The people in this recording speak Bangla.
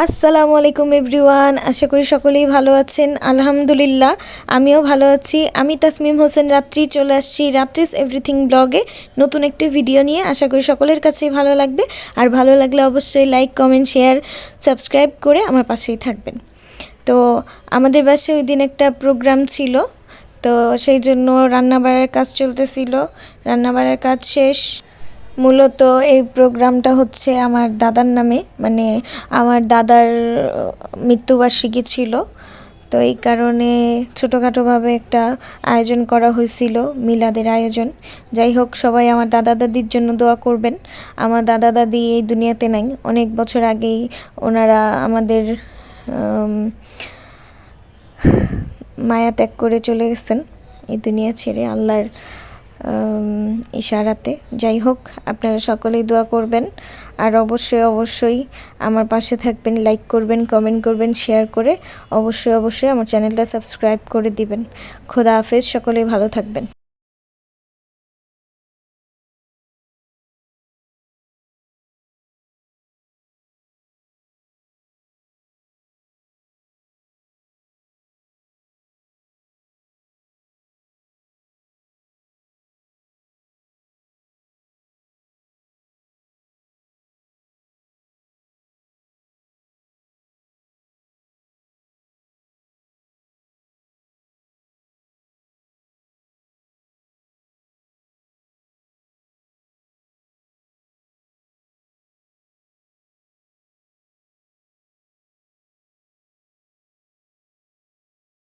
আসসালামু আলাইকুম এভরিওয়ান, আশা করি সকলেই ভালো আছেন। আলহামদুলিল্লাহ আমিও ভালো আছি। আমি তাসমিম হোসেন রাত্রি চলে আসছি রাত্রিস এভরিথিং ব্লগে নতুন একটি ভিডিও নিয়ে। আশা করি সকলের কাছেই ভালো লাগবে, আর ভালো লাগলে অবশ্যই লাইক, কমেন্ট, শেয়ার, সাবস্ক্রাইব করে আমার পাশেই থাকবেন। তো আমাদের বাসায় ওই দিন একটা প্রোগ্রাম ছিল, তো সেই জন্য রান্নাবাড়ার কাজ চলতেছিল। রান্নাবাড়ার কাজ শেষ। মূলত এই প্রোগ্রামটা হচ্ছে আমার দাদার নামে, মানে আমার দাদার মৃত্যুবার্ষিকী ছিল, তো এই কারণে ছোটোখাটোভাবে একটা আয়োজন করা হয়েছিল, মিলাদের আয়োজন। যাই হোক, সবাই আমার দাদা দাদির জন্য দোয়া করবেন। আমার দাদা দাদি এই দুনিয়াতে নাই, অনেক বছর আগেই ওনারা আমাদের মায়া ত্যাগ করে চলে গেছেন এই দুনিয়া ছেড়ে আল্লাহর ইশারাতে। যাই হোক, আপনারা সকলেই দোয়া করবেন, আর অবশ্যই অবশ্যই আমার পাশে থাকবেন, লাইক করবেন, কমেন্ট করবেন, শেয়ার করে অবশ্যই অবশ্যই আমার চ্যানেলটা সাবস্ক্রাইব করে দিবেন। খোদা হাফেজ, সকলেই ভালো থাকবেন।